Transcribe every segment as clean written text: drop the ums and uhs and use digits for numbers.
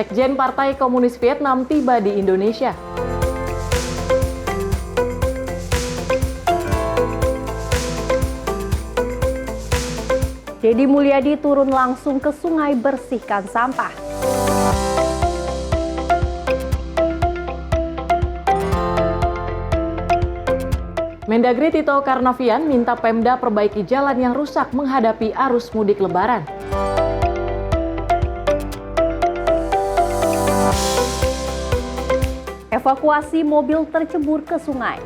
Sekjen Partai Komunis Vietnam tiba di Indonesia. Deddy Mulyadi turun langsung ke sungai bersihkan sampah. Mendagri Tito Karnavian minta Pemda perbaiki jalan yang rusak menghadapi arus mudik Lebaran. Evakuasi mobil tercebur ke sungai.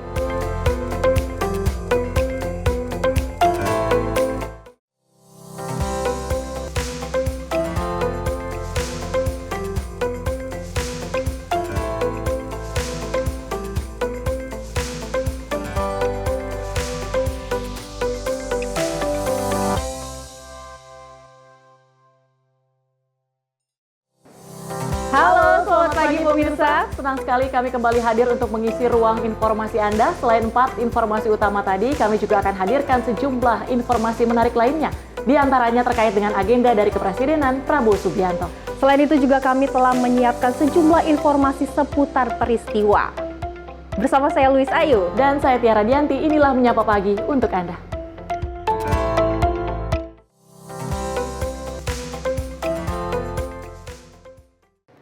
Halo, selamat pagi pemirsa. Senang sekali kami kembali hadir untuk mengisi ruang informasi Anda. Selain 4 informasi utama tadi, kami juga akan hadirkan sejumlah informasi menarik lainnya. Di antaranya terkait dengan agenda dari Kepresidenan Prabowo Subianto. Selain itu juga kami telah menyiapkan sejumlah informasi seputar peristiwa. Bersama saya Luis Ayu. Dan saya Tiara Dianti, inilah Menyapa Pagi untuk Anda.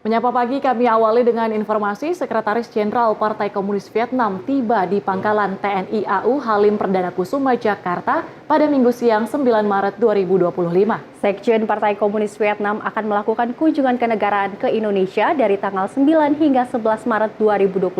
Menyapa Pagi kami awali dengan informasi Sekretaris Jenderal Partai Komunis Vietnam tiba di Pangkalan TNI AU Halim Perdana Kusuma, Jakarta pada Minggu siang 9 Maret 2025. Sekjen Partai Komunis Vietnam akan melakukan kunjungan kenegaraan ke Indonesia dari tanggal 9 hingga 11 Maret 2025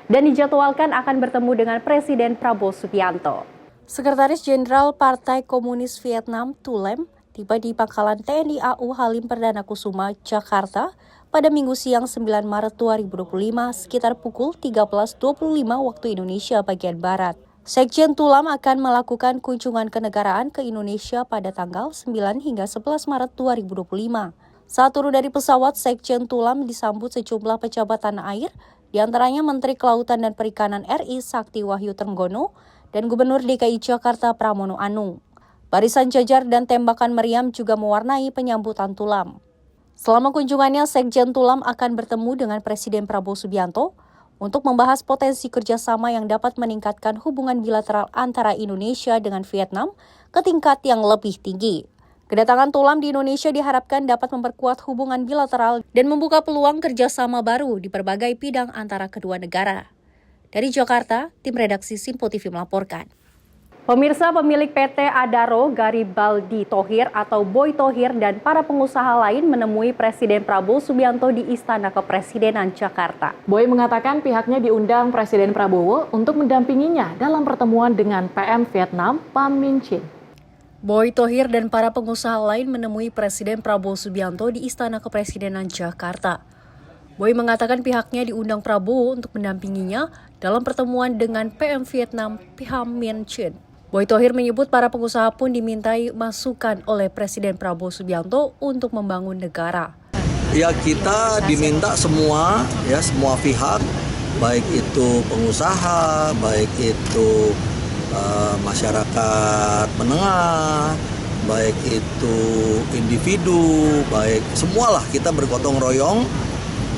dan dijadwalkan akan bertemu dengan Presiden Prabowo Subianto. Sekretaris Jenderal Partai Komunis Vietnam Tu Lem tiba di Pangkalan TNI AU Halim Perdana Kusuma, Jakarta pada Minggu siang 9 Maret 2025 sekitar pukul 13.25 waktu Indonesia bagian Barat. Sekjen Tulam akan melakukan kunjungan kenegaraan ke Indonesia pada tanggal 9 hingga 11 Maret 2025. Saat turun dari pesawat, Sekjen Tulam disambut sejumlah pejabat tanah air, diantaranya Menteri Kelautan dan Perikanan RI Sakti Wahyu Trenggono dan Gubernur DKI Jakarta Pramono Anung. Barisan jajar dan tembakan meriam juga mewarnai penyambutan Tulam. Selama kunjungannya, Sekjen Tulam akan bertemu dengan Presiden Prabowo Subianto untuk membahas potensi kerjasama yang dapat meningkatkan hubungan bilateral antara Indonesia dengan Vietnam ke tingkat yang lebih tinggi. Kedatangan Tulam di Indonesia diharapkan dapat memperkuat hubungan bilateral dan membuka peluang kerjasama baru di berbagai bidang antara kedua negara. Dari Jakarta, tim redaksi Simpo TV melaporkan. Pemirsa, pemilik PT Adaro Garibaldi Thohir atau Boy Thohir dan para pengusaha lain menemui Presiden Prabowo Subianto di Istana Kepresidenan Jakarta. Boy mengatakan pihaknya diundang Presiden Prabowo untuk mendampinginya dalam pertemuan dengan PM Vietnam Pham Minh Chinh. Boy Thohir dan para pengusaha lain menemui Presiden Prabowo Subianto di Istana Kepresidenan Jakarta. Boy mengatakan pihaknya diundang Prabowo untuk mendampinginya dalam pertemuan dengan PM Vietnam Pham Minh Chinh. Boy Thohir menyebut para pengusaha pun dimintai masukan oleh Presiden Prabowo Subianto untuk membangun negara. Ya, kita diminta semua pihak, baik itu pengusaha, baik itu masyarakat menengah, baik itu individu, baik semualah kita bergotong royong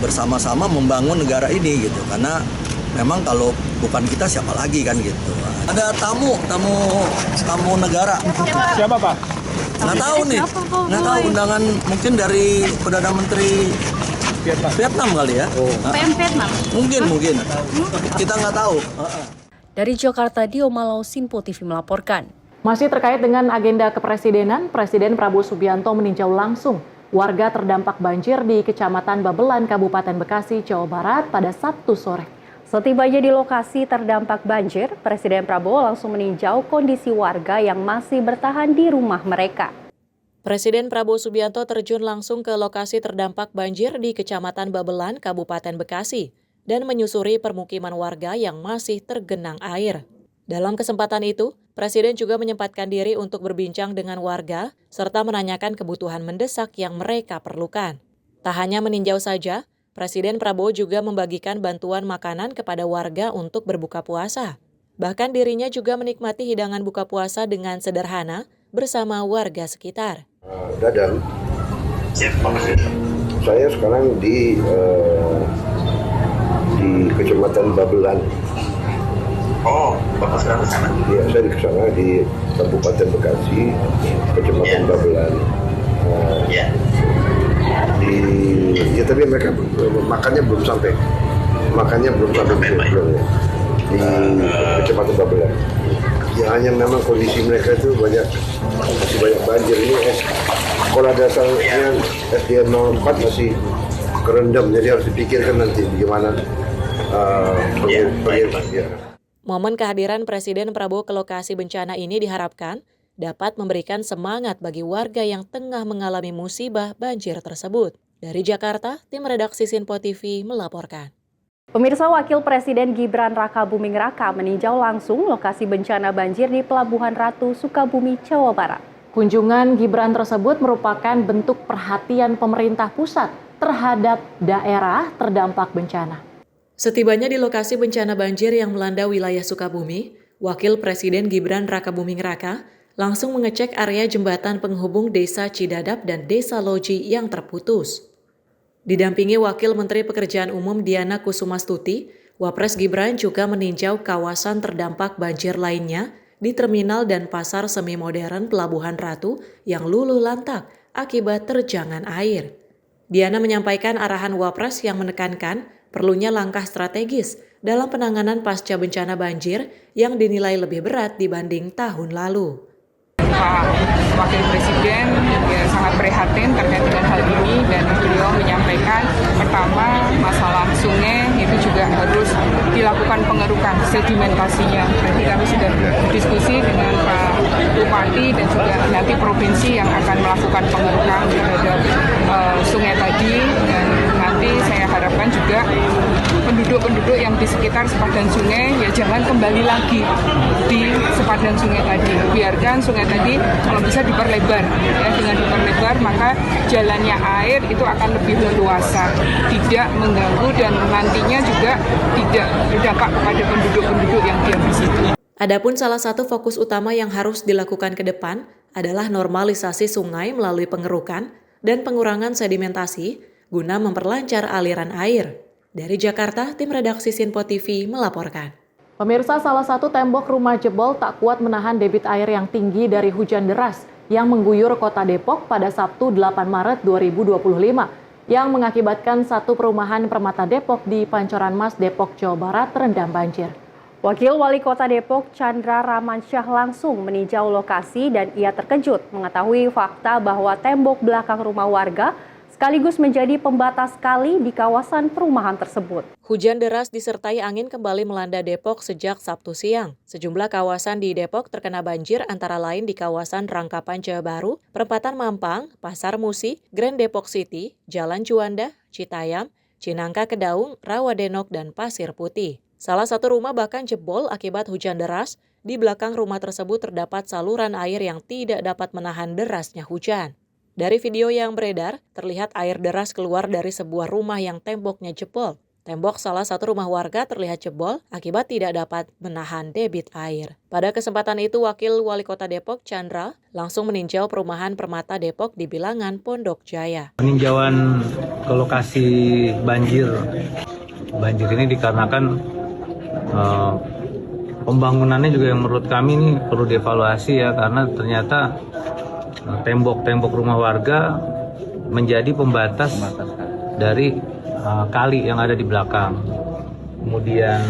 bersama-sama membangun negara ini gitu. Karena memang kalau bukan kita siapa lagi kan gitu. Ada tamu negara. Siapa Pak? Nggak tahu nih. Nggak tahu, undangan mungkin dari Perdana Menteri Vietnam kali ya. PM Vietnam? Mungkin. Kita nggak tahu. Dari Jakarta, Dio Malau, Simpo TV melaporkan. Masih terkait dengan agenda kepresidenan, Presiden Prabowo Subianto meninjau langsung warga terdampak banjir di Kecamatan Babelan, Kabupaten Bekasi, Jawa Barat pada Sabtu sore. Setibanya di lokasi terdampak banjir, Presiden Prabowo langsung meninjau kondisi warga yang masih bertahan di rumah mereka. Presiden Prabowo Subianto terjun langsung ke lokasi terdampak banjir di Kecamatan Babelan, Kabupaten Bekasi, dan menyusuri permukiman warga yang masih tergenang air. Dalam kesempatan itu, Presiden juga menyempatkan diri untuk berbincang dengan warga, serta menanyakan kebutuhan mendesak yang mereka perlukan. Tak hanya meninjau saja, Presiden Prabowo juga membagikan bantuan makanan kepada warga untuk berbuka puasa. Bahkan dirinya juga menikmati hidangan buka puasa dengan sederhana bersama warga sekitar. Dadang, Saya sekarang di Kecamatan Babelan. Oh, Bapak sekarang ke sana? Ya, saya di sana di Kabupaten Bekasi, Kecamatan Babelan. Ya tapi mereka makannya belum sampai. Belum ya. Di Kecamatan Babelan. Ya hanya memang kondisi mereka itu masih banyak banjir. Ini sekolah dasarnya SDN 04 masih kerendam, jadi harus dipikirkan nanti bagaimana Momen kehadiran Presiden Prabowo ke lokasi bencana ini diharapkan dapat memberikan semangat bagi warga yang tengah mengalami musibah banjir tersebut. Dari Jakarta, tim redaksi Sinpo TV melaporkan. Pemirsa, Wakil Presiden Gibran Rakabuming Raka meninjau langsung lokasi bencana banjir di Pelabuhan Ratu, Sukabumi, Jawa Barat. Kunjungan Gibran tersebut merupakan bentuk perhatian pemerintah pusat terhadap daerah terdampak bencana. Setibanya di lokasi bencana banjir yang melanda wilayah Sukabumi, Wakil Presiden Gibran Rakabuming Raka langsung mengecek area jembatan penghubung Desa Cidadap dan Desa Loji yang terputus. Didampingi Wakil Menteri Pekerjaan Umum Diana Kusumastuti, Wapres Gibran juga meninjau kawasan terdampak banjir lainnya di terminal dan pasar semi modern Pelabuhan Ratu yang luluh lantak akibat terjangan air. Diana menyampaikan arahan Wapres yang menekankan perlunya langkah strategis dalam penanganan pasca bencana banjir yang dinilai lebih berat dibanding tahun lalu. Pak Wakil Presiden ya sangat prihatin terkait dengan hal ini dan beliau menyampaikan pertama masalah sungai itu juga harus dilakukan pengerukan sedimentasinya. Nanti kami sudah diskusi dengan Pak Bupati dan juga nanti provinsi yang akan melakukan pengerukan terhadap sungai tadi, dan nanti saya harapkan juga penduduk-penduduk yang di sekitar sepadan sungai ya jangan kembali lagi di sepadan sungai tadi. Biarkan sungai tadi kalau bisa diperlebar, ya dengan diperlebar maka jalannya air itu akan lebih leluasa, tidak mengganggu dan nantinya juga tidak berdampak kepada penduduk-penduduk yang diam di situ. Adapun salah satu fokus utama yang harus dilakukan ke depan adalah normalisasi sungai melalui pengerukan dan pengurangan sedimentasi guna memperlancar aliran air. Dari Jakarta, tim redaksi Sinpo TV melaporkan. Pemirsa, salah satu tembok rumah jebol tak kuat menahan debit air yang tinggi dari hujan deras yang mengguyur kota Depok pada Sabtu 8 Maret 2025 yang mengakibatkan satu perumahan Permata Depok di Pancoran Mas, Depok, Jawa Barat terendam banjir. Wakil Wali Kota Depok, Chandra Ramansyah langsung meninjau lokasi dan ia terkejut mengetahui fakta bahwa tembok belakang rumah warga sekaligus menjadi pembatas kali di kawasan perumahan tersebut. Hujan deras disertai angin kembali melanda Depok sejak Sabtu siang. Sejumlah kawasan di Depok terkena banjir antara lain di kawasan Rangkapan Jaya Baru, Perempatan Mampang, Pasar Musi, Grand Depok City, Jalan Juanda, Citayam, Cinangka Kedaung, Rawadenok, dan Pasir Putih. Salah satu rumah bahkan jebol akibat hujan deras. Di belakang rumah tersebut terdapat saluran air yang tidak dapat menahan derasnya hujan. Dari video yang beredar, terlihat air deras keluar dari sebuah rumah yang temboknya jebol. Tembok salah satu rumah warga terlihat jebol akibat tidak dapat menahan debit air. Pada kesempatan itu, Wakil Wali Kota Depok, Chandra, langsung meninjau perumahan Permata Depok di Bilangan, Pondok Jaya. Peninjauan ke lokasi banjir ini dikarenakan pembangunannya juga yang menurut kami ini perlu dievaluasi ya, karena ternyata tembok-tembok rumah warga menjadi pembatas dari kali yang ada di belakang. Kemudian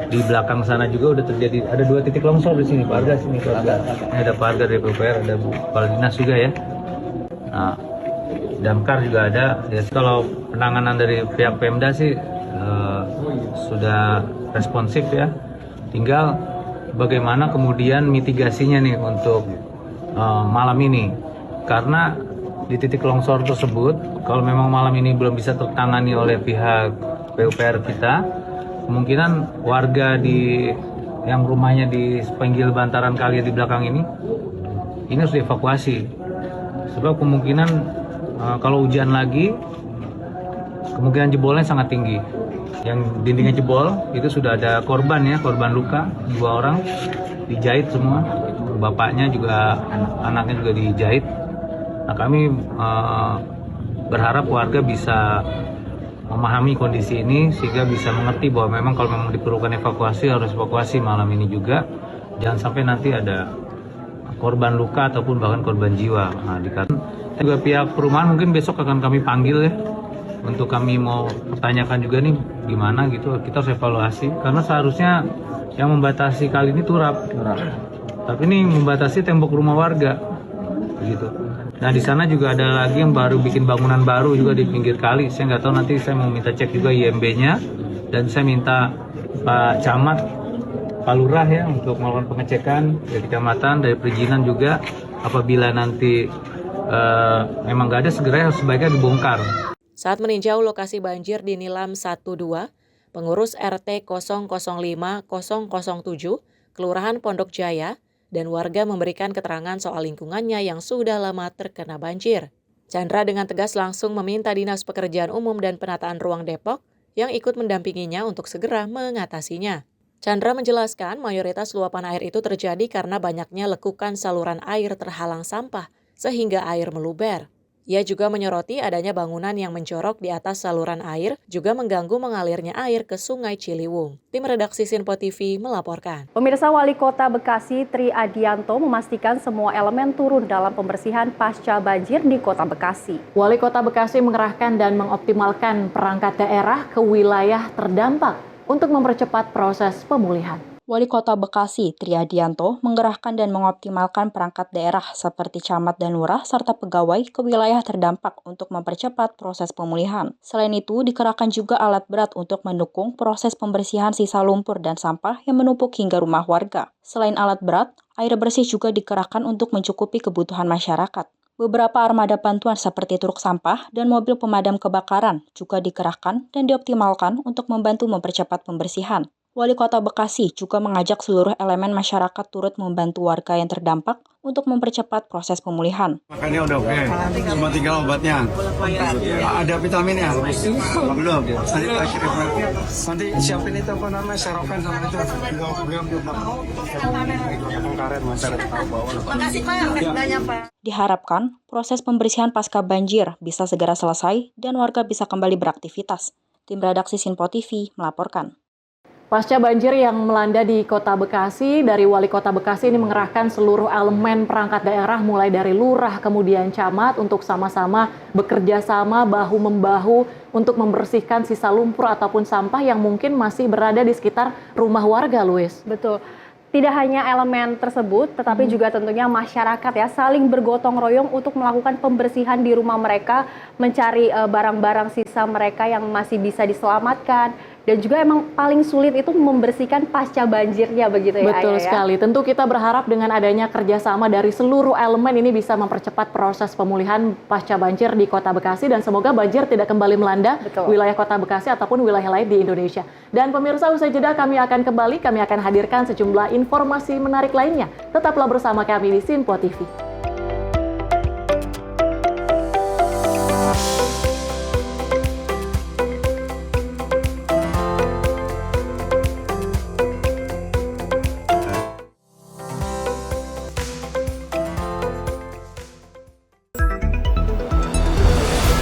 di belakang sana juga udah terjadi, ada 2 titik longsor di sini, Pak Arga sini, Pak Arga. Ini ada Pak Arga dari PUPR, ada Bu Kepala Dinas juga ya. Nah, Damkar juga ada. Ya, kalau penanganan dari pihak Pemda sih sudah responsif ya. Tinggal bagaimana kemudian mitigasinya nih untuk malam ini, karena di titik longsor tersebut kalau memang malam ini belum bisa tertangani oleh pihak PUPR kita, kemungkinan warga yang rumahnya di pinggir bantaran kali di belakang ini harus dievakuasi, sebab kemungkinan kalau hujan lagi kemungkinan jebolnya sangat tinggi. Yang dindingnya jebol itu sudah ada korban ya, korban luka 2 orang, dijahit semua. Bapaknya juga, anaknya juga dijahit. Nah, kami berharap warga bisa memahami kondisi ini sehingga bisa mengerti bahwa memang kalau memang diperlukan evakuasi harus evakuasi malam ini juga. Jangan sampai nanti ada korban luka ataupun bahkan korban jiwa. Nah, juga pihak perumahan mungkin besok akan kami panggil ya untuk kami mau pertanyakan juga nih gimana gitu. Kita harus evaluasi karena seharusnya yang membatasi kali ini turap. Tapi ini membatasi tembok rumah warga begitu. Nah di sana juga ada lagi yang baru bikin bangunan baru juga di pinggir kali. Saya nggak tahu, nanti saya mau minta cek juga IMB-nya dan saya minta Pak Camat, Pak Lurah ya untuk melakukan pengecekan dari kecamatan, dari perizinan juga. Apabila nanti memang nggak ada, segera sebaiknya dibongkar. Saat meninjau lokasi banjir di Nilam 12, pengurus RT 005-007, Kelurahan Pondok Jaya, dan warga memberikan keterangan soal lingkungannya yang sudah lama terkena banjir. Chandra dengan tegas langsung meminta Dinas Pekerjaan Umum dan Penataan Ruang Depok yang ikut mendampinginya untuk segera mengatasinya. Chandra menjelaskan mayoritas luapan air itu terjadi karena banyaknya lekukan saluran air terhalang sampah sehingga air meluber. Ia juga menyoroti adanya bangunan yang menjorok di atas saluran air juga mengganggu mengalirnya air ke Sungai Ciliwung. Tim redaksi Sinpo TV melaporkan. Pemirsa, Wali Kota Bekasi Tri Adianto memastikan semua elemen turun dalam pembersihan pasca banjir di Kota Bekasi. Wali Kota Bekasi mengerahkan dan mengoptimalkan perangkat daerah ke wilayah terdampak untuk mempercepat proses pemulihan. Wali Kota Bekasi, Tri Adianto, menggerahkan dan mengoptimalkan perangkat daerah seperti camat dan lurah serta pegawai ke wilayah terdampak untuk mempercepat proses pemulihan. Selain itu, dikerahkan juga alat berat untuk mendukung proses pembersihan sisa lumpur dan sampah yang menumpuk hingga rumah warga. Selain alat berat, air bersih juga dikerahkan untuk mencukupi kebutuhan masyarakat. Beberapa armada bantuan seperti truk sampah dan mobil pemadam kebakaran juga dikerahkan dan dioptimalkan untuk membantu mempercepat pembersihan. Wali Kota Bekasi juga mengajak seluruh elemen masyarakat turut membantu warga yang terdampak untuk mempercepat proses pemulihan. Makannya udah oke, cuma tinggal obatnya. Ada vitaminnya? Belum. Nanti siapin itu apa namanya, serokan sama itu. Karet masyarakat tahu bahwa. Makasih Pak, banyak Pak. Diharapkan proses pembersihan pasca banjir bisa segera selesai dan warga bisa kembali beraktivitas. Tim redaksi Sinpo TV melaporkan. Pasca banjir yang melanda di Kota Bekasi, dari Wali Kota Bekasi ini mengerahkan seluruh elemen perangkat daerah mulai dari lurah kemudian camat untuk sama-sama bekerja sama bahu-membahu untuk membersihkan sisa lumpur ataupun sampah yang mungkin masih berada di sekitar rumah warga, Luis. Betul. Tidak hanya elemen tersebut, tetapi juga tentunya masyarakat ya saling bergotong royong untuk melakukan pembersihan di rumah mereka, mencari barang-barang sisa mereka yang masih bisa diselamatkan. Dan juga emang paling sulit itu membersihkan pasca banjirnya begitu ya. Betul sekali. Tentu kita berharap dengan adanya kerjasama dari seluruh elemen ini bisa mempercepat proses pemulihan pasca banjir di Kota Bekasi dan semoga banjir tidak kembali melanda wilayah Kota Bekasi ataupun wilayah lain di Indonesia. Dan pemirsa, usai jeda kami akan hadirkan sejumlah informasi menarik lainnya. Tetaplah bersama kami di Sinpo TV.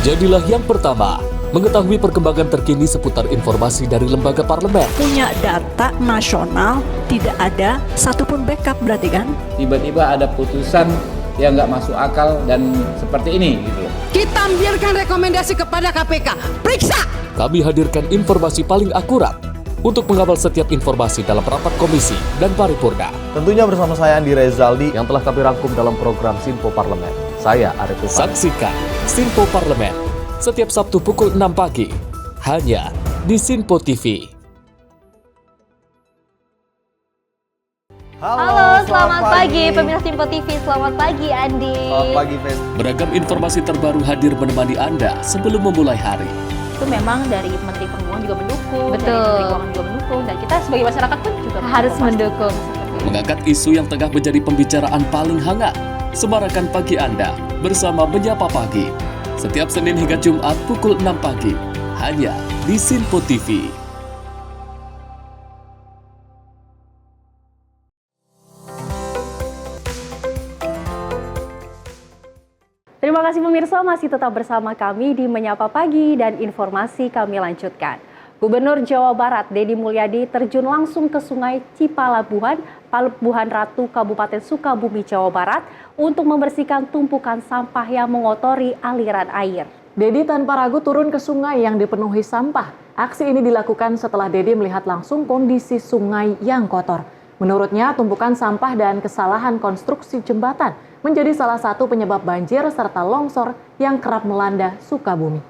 Jadilah yang pertama mengetahui perkembangan terkini seputar informasi dari lembaga parlemen. Punya data nasional, tidak ada satupun backup berarti kan? Tiba-tiba ada putusan yang nggak masuk akal dan seperti ini gitu. Kita biarkan rekomendasi kepada KPK, periksa! Kami hadirkan informasi paling akurat untuk mengawal setiap informasi dalam rapat komisi dan paripurna. Tentunya bersama saya Andi Rezaldi yang telah kami rangkum dalam program Sinpo Parlemen. Saya Arif Rifani. Saksikan Sinpo Parlemen setiap Sabtu pukul 6 pagi hanya di Sinpo TV. Halo, selamat pagi pemirsa Sinpo TV. Selamat pagi Andi. Selamat pagi Ves. Beragam informasi terbaru hadir menemani Anda sebelum memulai hari. Itu memang dari Menteri Perhubungan juga mendukung, Betul. dari Menteri Keuangan juga mendukung, dan kita sebagai masyarakat pun juga harus mendukung. Mengangkat isu yang tengah menjadi pembicaraan paling hangat. Semarakan pagi Anda bersama Menyapa Pagi. Setiap Senin hingga Jumat pukul 6 pagi. Hanya di Sinpo TV. Terima Terima kasih pemirsa, masih tetap bersama kami di Menyapa Pagi dan informasi kami lanjutkan. Gubernur Jawa Barat Deddy Mulyadi terjun langsung ke Sungai Cipalabuhan, Pelabuhan Ratu, Kabupaten Sukabumi, Jawa Barat untuk membersihkan tumpukan sampah yang mengotori aliran air. Deddy tanpa ragu turun ke sungai yang dipenuhi sampah. Aksi ini dilakukan setelah Deddy melihat langsung kondisi sungai yang kotor. Menurutnya, tumpukan sampah dan kesalahan konstruksi jembatan menjadi salah satu penyebab banjir serta longsor yang kerap melanda Sukabumi.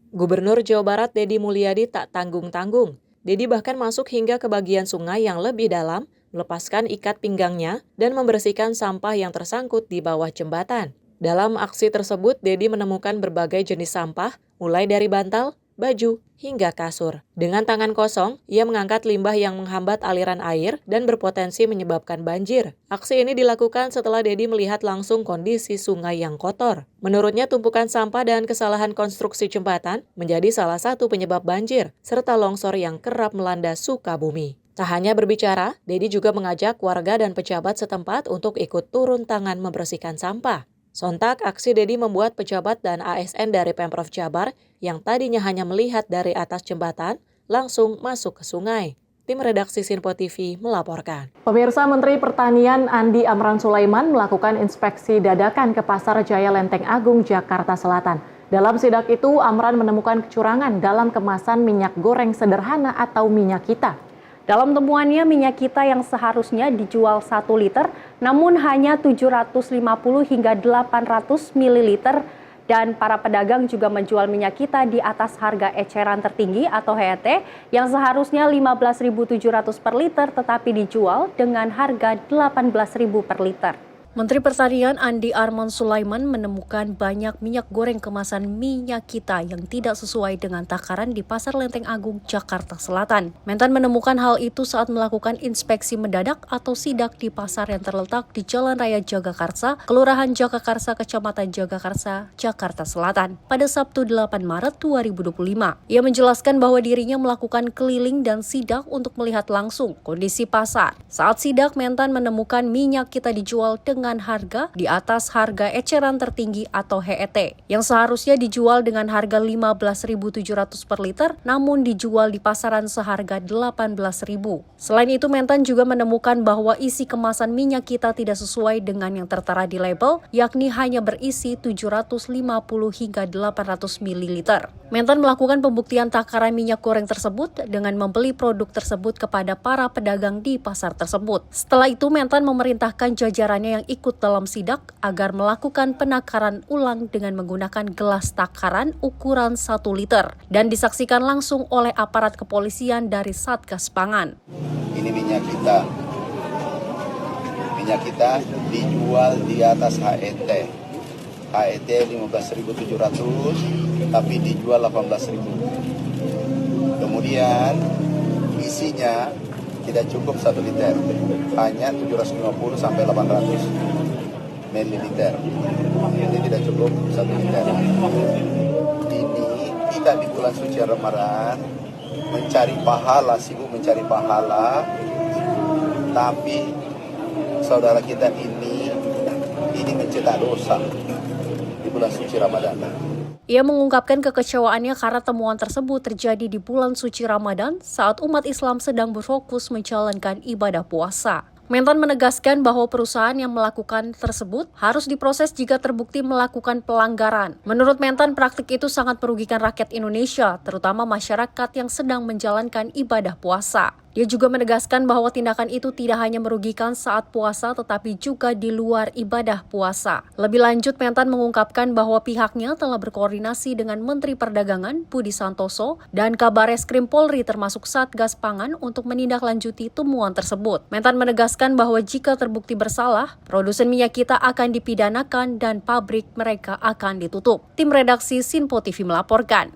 Gubernur Jawa Barat Deddy Mulyadi tak tanggung-tanggung. Deddy bahkan masuk hingga ke bagian sungai yang lebih dalam, melepaskan ikat pinggangnya, dan membersihkan sampah yang tersangkut di bawah jembatan. Dalam aksi tersebut, Deddy menemukan berbagai jenis sampah, mulai dari bantal, baju, hingga kasur. Dengan tangan kosong, ia mengangkat limbah yang menghambat aliran air dan berpotensi menyebabkan banjir. Aksi ini dilakukan setelah Deddy melihat langsung kondisi sungai yang kotor. Menurutnya, tumpukan sampah dan kesalahan konstruksi jembatan menjadi salah satu penyebab banjir, serta longsor yang kerap melanda Sukabumi. Tak hanya berbicara, Deddy juga mengajak warga dan pejabat setempat untuk ikut turun tangan membersihkan sampah. Sontak, aksi Deddy membuat pejabat dan ASN dari Pemprov Jabar yang tadinya hanya melihat dari atas jembatan langsung masuk ke sungai. Tim redaksi Sinpo TV melaporkan. Pemirsa, Menteri Pertanian Andi Amran Sulaiman melakukan inspeksi dadakan ke Pasar Jaya Lenteng Agung, Jakarta Selatan. Dalam sidak itu, Amran menemukan kecurangan dalam kemasan minyak goreng sederhana atau minyak kita. Dalam temuannya, minyak kita yang seharusnya dijual 1 liter, namun hanya 750 hingga 800 ml. Dan para pedagang juga menjual minyak kita di atas harga eceran tertinggi atau HET yang seharusnya 15.700 per liter tetapi dijual dengan harga 18.000 per liter. Menteri Pertanian Andi Amran Sulaiman menemukan banyak minyak goreng kemasan minyak kita yang tidak sesuai dengan takaran di Pasar Lenteng Agung, Jakarta Selatan. Mentan menemukan hal itu saat melakukan inspeksi mendadak atau sidak di pasar yang terletak di Jalan Raya Jagakarsa, Kelurahan Jagakarsa, Kecamatan Jagakarsa, Jakarta Selatan, pada Sabtu 8 Maret 2025. Ia menjelaskan bahwa dirinya melakukan keliling dan sidak untuk melihat langsung kondisi pasar. Saat sidak, Mentan menemukan minyak kita dijual dengan harga di atas harga eceran tertinggi atau HET yang seharusnya dijual dengan harga 15.700 per liter namun dijual di pasaran seharga 18.000. Selain itu, Mentan juga menemukan bahwa isi kemasan minyak kita tidak sesuai dengan yang tertera di label, yakni hanya berisi 750 hingga 800 ml. Mentan melakukan pembuktian takaran minyak goreng tersebut dengan membeli produk tersebut kepada para pedagang di pasar tersebut. Setelah itu, Mentan memerintahkan jajarannya yang ikut dalam sidak agar melakukan penakaran ulang dengan menggunakan gelas takaran ukuran 1 liter dan disaksikan langsung oleh aparat kepolisian dari Satgas Pangan. Ini minyak kita. Minyak kita dijual di atas HET. HET 15.700 tapi dijual 18.000. Kemudian isinya tidak cukup 1 liter, hanya 750 sampai 800 ml. Ini tidak cukup 1 liter. Ini kita di bulan suci Ramadan mencari pahala, sibuk mencari pahala, tapi saudara kita ini mencetak dosa di bulan suci Ramadan. Ia mengungkapkan kekecewaannya karena temuan tersebut terjadi di bulan suci Ramadan saat umat Islam sedang berfokus menjalankan ibadah puasa. Mentan menegaskan bahwa perusahaan yang melakukan tersebut harus diproses jika terbukti melakukan pelanggaran. Menurut Mentan, praktik itu sangat merugikan rakyat Indonesia, terutama masyarakat yang sedang menjalankan ibadah puasa. Dia juga menegaskan bahwa tindakan itu tidak hanya merugikan saat puasa tetapi juga di luar ibadah puasa. Lebih lanjut, Mentan mengungkapkan bahwa pihaknya telah berkoordinasi dengan Menteri Perdagangan Budi Santoso dan Kabareskrim Polri termasuk Satgas Pangan untuk menindaklanjuti temuan tersebut. Mentan menegaskan bahwa jika terbukti bersalah, produsen minyak kita akan dipidanakan dan pabrik mereka akan ditutup. Tim redaksi Sinpo TV melaporkan.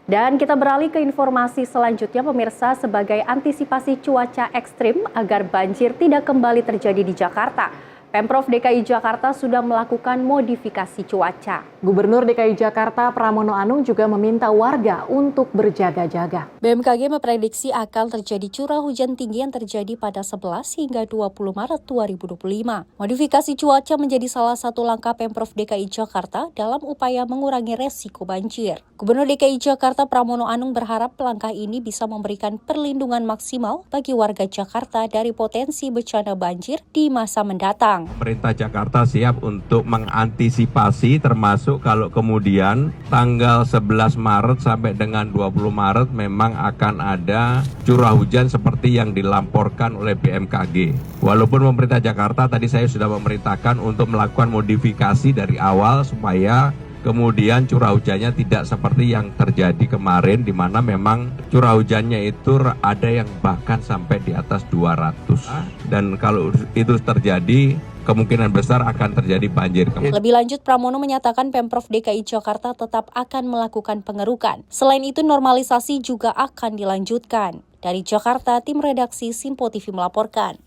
Dan kita beralih ke informasi selanjutnya, pemirsa. Sebagai antisipasi cuaca ekstrim agar banjir tidak kembali terjadi di Jakarta, Pemprov DKI Jakarta sudah melakukan modifikasi cuaca. Gubernur DKI Jakarta Pramono Anung juga meminta warga untuk berjaga-jaga. BMKG memprediksi akan terjadi curah hujan tinggi yang terjadi pada 11 hingga 20 Maret 2025. Modifikasi cuaca menjadi salah satu langkah Pemprov DKI Jakarta dalam upaya mengurangi resiko banjir. Gubernur DKI Jakarta Pramono Anung berharap langkah ini bisa memberikan perlindungan maksimal bagi warga Jakarta dari potensi bencana banjir di masa mendatang. Pemerintah Jakarta siap untuk mengantisipasi termasuk kalau kemudian tanggal 11 Maret sampai dengan 20 Maret memang akan ada curah hujan seperti yang dilaporkan oleh BMKG. Walaupun pemerintah Jakarta tadi saya sudah memerintahkan untuk melakukan modifikasi dari awal supaya kemudian curah hujannya tidak seperti yang terjadi kemarin di mana memang curah hujannya itu ada yang bahkan sampai di atas 200. Dan kalau itu terjadi, kemungkinan besar akan terjadi banjir. Lebih lanjut, Pramono menyatakan Pemprov DKI Jakarta tetap akan melakukan pengerukan. Selain itu, normalisasi juga akan dilanjutkan. Dari Jakarta, tim redaksi Simpo TV melaporkan.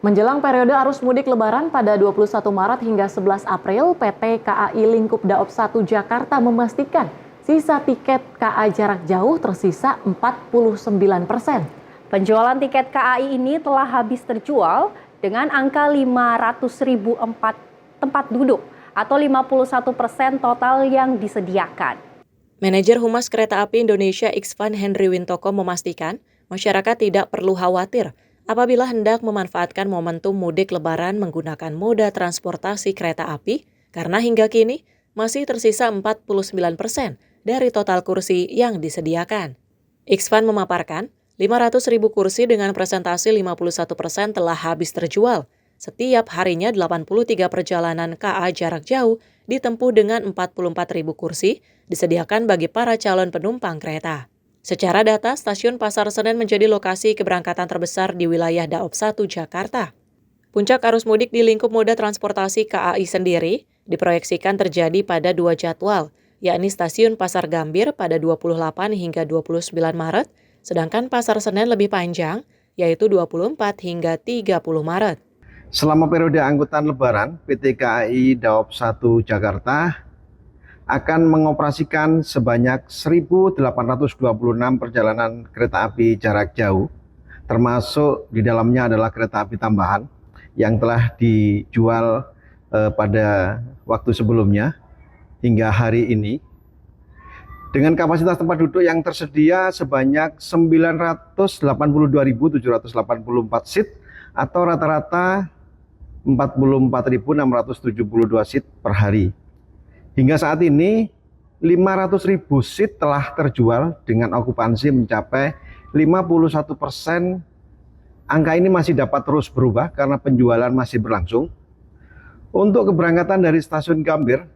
Menjelang periode arus mudik Lebaran pada 21 Maret hingga 11 April, PT KAI Lingkup Daop 1 Jakarta memastikan sisa tiket KA jarak jauh tersisa 49%. Penjualan tiket KAI ini telah habis terjual dengan angka 500.000 tempat duduk atau 51% total yang disediakan. Manajer Humas Kereta Api Indonesia Iksvan Henry Wintoko memastikan masyarakat tidak perlu khawatir apabila hendak memanfaatkan momentum mudik Lebaran menggunakan moda transportasi kereta api, karena hingga kini masih tersisa 49% dari total kursi yang disediakan. Iksvan memaparkan, 500.000 kursi dengan presentasi 51% telah habis terjual. Setiap harinya 83 perjalanan KA jarak jauh ditempuh dengan 44.000 kursi disediakan bagi para calon penumpang kereta. Secara data, stasiun Pasar Senen menjadi lokasi keberangkatan terbesar di wilayah Daop 1 Jakarta. Puncak arus mudik di lingkup moda transportasi KAI sendiri diproyeksikan terjadi pada 2 jadwal, yakni stasiun Pasar Gambir pada 28 hingga 29 Maret, sedangkan Pasar Senen lebih panjang, yaitu 24 hingga 30 Maret. Selama periode angkutan Lebaran, PT KAI Daop 1 Jakarta akan mengoperasikan sebanyak 1.826 perjalanan kereta api jarak jauh, termasuk di dalamnya adalah kereta api tambahan yang telah dijual pada waktu sebelumnya hingga hari ini. Dengan kapasitas tempat duduk yang tersedia sebanyak 982.784 seat atau rata-rata 44.672 seat per hari. Hingga saat ini 500.000 seat telah terjual dengan okupansi mencapai 51%. Angka ini masih dapat terus berubah karena penjualan masih berlangsung. Untuk keberangkatan dari stasiun Gambir,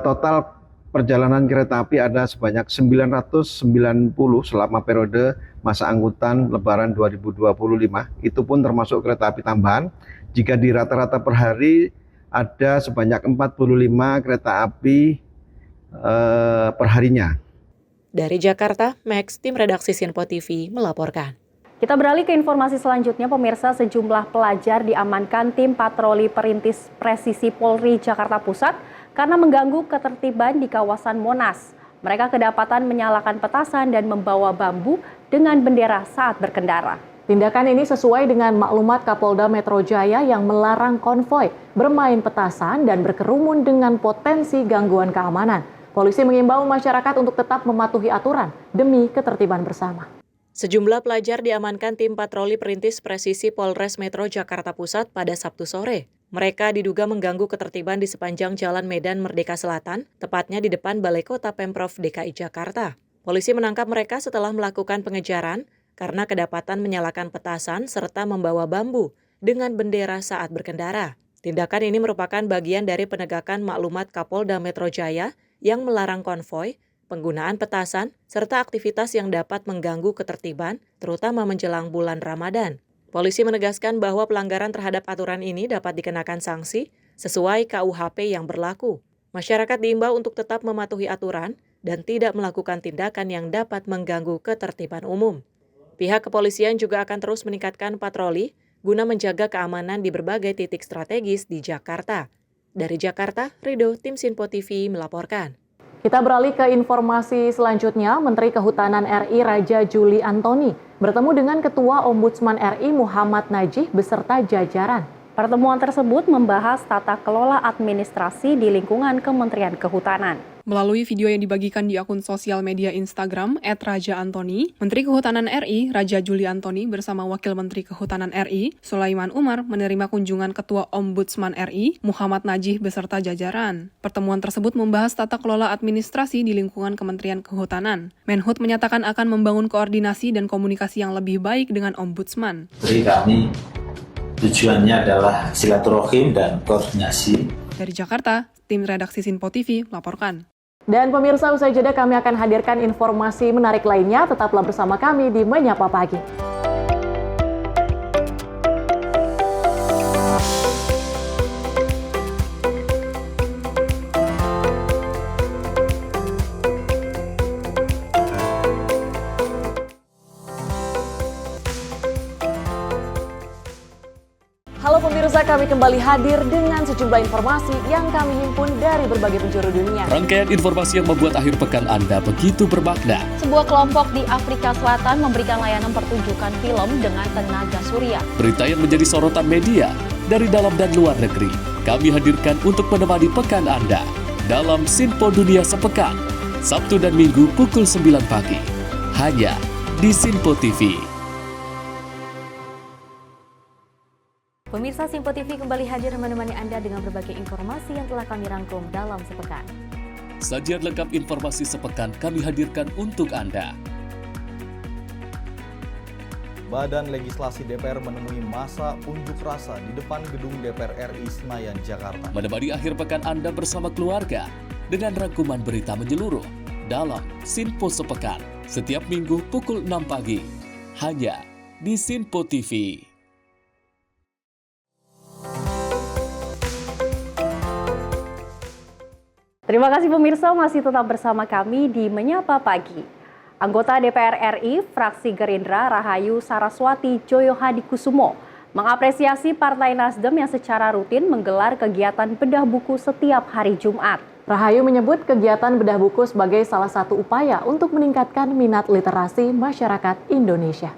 total perjalanan kereta api ada sebanyak 990 selama periode masa angkutan Lebaran 2025. Itu pun termasuk kereta api tambahan. Jika di rata-rata per hari ada sebanyak 45 kereta api perharinya. Dari Jakarta, Max, tim redaksi Sinpo TV melaporkan. Kita beralih ke informasi selanjutnya, pemirsa. Sejumlah pelajar diamankan tim patroli perintis presisi Polri Jakarta Pusat karena mengganggu ketertiban di kawasan Monas. Mereka kedapatan menyalakan petasan dan membawa bambu dengan bendera saat berkendara. Tindakan ini sesuai dengan maklumat Kapolda Metro Jaya yang melarang konvoi bermain petasan dan berkerumun dengan potensi gangguan keamanan. Polisi mengimbau masyarakat untuk tetap mematuhi aturan demi ketertiban bersama. Sejumlah pelajar diamankan tim patroli perintis presisi Polres Metro Jakarta Pusat pada Sabtu sore. Mereka diduga mengganggu ketertiban di sepanjang Jalan Medan Merdeka Selatan, tepatnya di depan Balai Kota Pemprov DKI Jakarta. Polisi menangkap mereka setelah melakukan pengejaran karena kedapatan menyalakan petasan serta membawa bambu dengan bendera saat berkendara. Tindakan ini merupakan bagian dari penegakan maklumat Kapolda Metro Jaya yang melarang konvoi, penggunaan petasan, serta aktivitas yang dapat mengganggu ketertiban, terutama menjelang bulan Ramadan. Polisi menegaskan bahwa pelanggaran terhadap aturan ini dapat dikenakan sanksi sesuai KUHP yang berlaku. Masyarakat diimbau untuk tetap mematuhi aturan dan tidak melakukan tindakan yang dapat mengganggu ketertiban umum. Pihak kepolisian juga akan terus meningkatkan patroli guna menjaga keamanan di berbagai titik strategis di Jakarta. Dari Jakarta, Rido, Tim Sinpo TV melaporkan. Kita beralih ke informasi selanjutnya. Menteri Kehutanan RI Raja Juli Antoni bertemu dengan Ketua Ombudsman RI Muhammad Najih beserta jajaran. Pertemuan tersebut membahas tata kelola administrasi di lingkungan Kementerian Kehutanan. Melalui video yang dibagikan di akun sosial media Instagram @raja_antoni, Menteri Kehutanan RI Raja Juli Antoni bersama Wakil Menteri Kehutanan RI Sulaiman Umar menerima kunjungan Ketua Ombudsman RI Muhammad Najih beserta jajaran. Pertemuan tersebut membahas tata kelola administrasi di lingkungan Kementerian Kehutanan. Menhub menyatakan akan membangun koordinasi dan komunikasi yang lebih baik dengan Ombudsman. Dari kami tujuannya adalah silaturahim dan koordinasi. Dari Jakarta, tim redaksi Sinpo TV melaporkan. Dan pemirsa, usai jeda kami akan hadirkan informasi menarik lainnya. Tetaplah bersama kami di Menyapa Pagi. Halo pemirsa, kami kembali hadir dengan sejumlah informasi yang kami himpun dari berbagai penjuru dunia. Rangkaian informasi yang membuat akhir pekan Anda begitu bermakna. Sebuah kelompok di Afrika Selatan memberikan layanan pertunjukan film dengan tenaga surya. Berita yang menjadi sorotan media dari dalam dan luar negeri. Kami hadirkan untuk menemani pekan Anda dalam Sinpo Dunia Sepekan, Sabtu dan Minggu pukul 9 pagi. Hanya di Sinpo TV. Pemirsa, Sinpo TV kembali hadir menemani Anda dengan berbagai informasi yang telah kami rangkum dalam sepekan. Sajian lengkap informasi sepekan kami hadirkan untuk Anda. Badan Legislasi DPR menemui masa unjuk rasa di depan gedung DPR RI Senayan, Jakarta. Menemani akhir pekan Anda bersama keluarga dengan rangkuman berita menyeluruh dalam Sinpo Sepekan. Setiap minggu pukul 6 pagi. Hanya di Sinpo TV. Terima kasih pemirsa, masih tetap bersama kami di Menyapa Pagi. Anggota DPR RI, fraksi Gerindra Rahayu Saraswati Joyohadikusumo mengapresiasi Partai Nasdem yang secara rutin menggelar kegiatan bedah buku setiap hari Jumat. Rahayu menyebut kegiatan bedah buku sebagai salah satu upaya untuk meningkatkan minat literasi masyarakat Indonesia.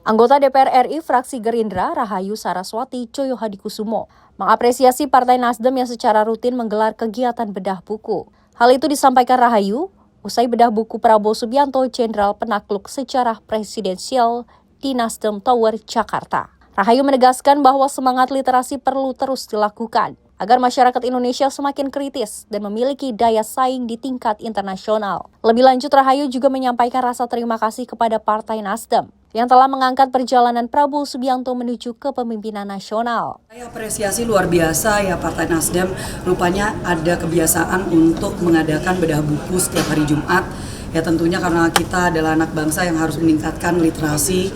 Anggota DPR RI fraksi Gerindra Rahayu Saraswati Joyohadikusumo mengapresiasi Partai Nasdem yang secara rutin menggelar kegiatan bedah buku. Hal itu disampaikan Rahayu usai bedah buku Prabowo Subianto Jenderal Penakluk Sejarah Presidensial di Nasdem Tower, Jakarta. Rahayu menegaskan bahwa semangat literasi perlu terus dilakukan agar masyarakat Indonesia semakin kritis dan memiliki daya saing di tingkat internasional. Lebih lanjut, Rahayu juga menyampaikan rasa terima kasih kepada Partai Nasdem yang telah mengangkat perjalanan Prabowo Subianto menuju kepemimpinan nasional. Saya apresiasi luar biasa ya Partai Nasdem, rupanya ada kebiasaan untuk mengadakan bedah buku setiap hari Jumat. Ya tentunya karena kita adalah anak bangsa yang harus meningkatkan literasi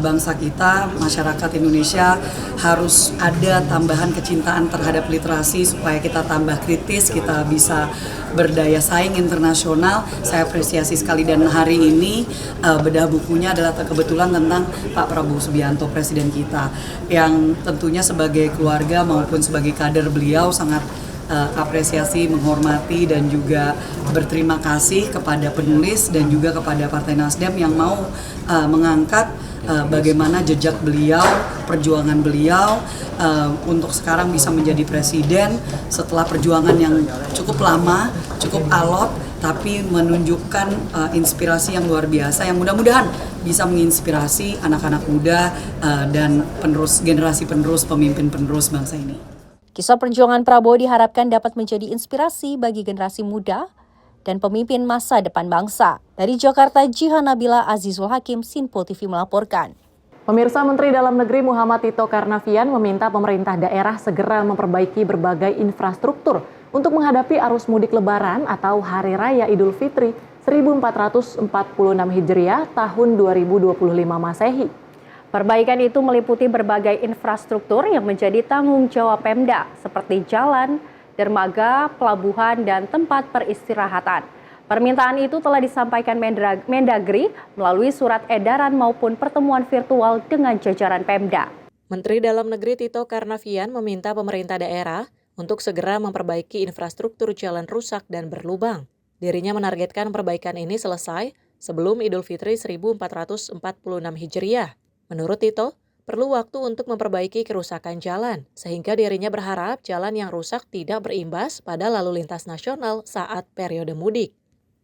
bangsa kita, masyarakat Indonesia harus ada tambahan kecintaan terhadap literasi supaya kita tambah kritis, kita bisa berdaya saing internasional. Saya apresiasi sekali dan hari ini bedah bukunya adalah kebetulan tentang Pak Prabowo Subianto, Presiden kita, yang tentunya sebagai keluarga maupun sebagai kader beliau sangat apresiasi, menghormati dan juga berterima kasih kepada penulis dan juga kepada Partai Nasdem yang mau mengangkat bagaimana jejak beliau, perjuangan beliau untuk sekarang bisa menjadi presiden setelah perjuangan yang cukup lama, cukup alot, tapi menunjukkan inspirasi yang luar biasa yang mudah-mudahan bisa menginspirasi anak-anak muda dan generasi penerus, pemimpin penerus bangsa ini. Kisah perjuangan Prabowo diharapkan dapat menjadi inspirasi bagi generasi muda dan pemimpin masa depan bangsa. Dari Jakarta, Jihan Nabila Azizul Hakim, Sinpo TV melaporkan. Pemirsa, Menteri Dalam Negeri Muhammad Tito Karnavian meminta pemerintah daerah segera memperbaiki berbagai infrastruktur untuk menghadapi arus mudik Lebaran atau Hari Raya Idul Fitri 1446 Hijriah tahun 2025 Masehi. Perbaikan itu meliputi berbagai infrastruktur yang menjadi tanggung jawab Pemda, seperti jalan, dermaga, pelabuhan, dan tempat peristirahatan. Permintaan itu telah disampaikan Mendagri melalui surat edaran maupun pertemuan virtual dengan jajaran Pemda. Menteri Dalam Negeri Tito Karnavian meminta pemerintah daerah untuk segera memperbaiki infrastruktur jalan rusak dan berlubang. Dirinya menargetkan perbaikan ini selesai sebelum Idul Fitri 1446 Hijriah. Menurut Tito, perlu waktu untuk memperbaiki kerusakan jalan, sehingga dirinya berharap jalan yang rusak tidak berimbas pada lalu lintas nasional saat periode mudik.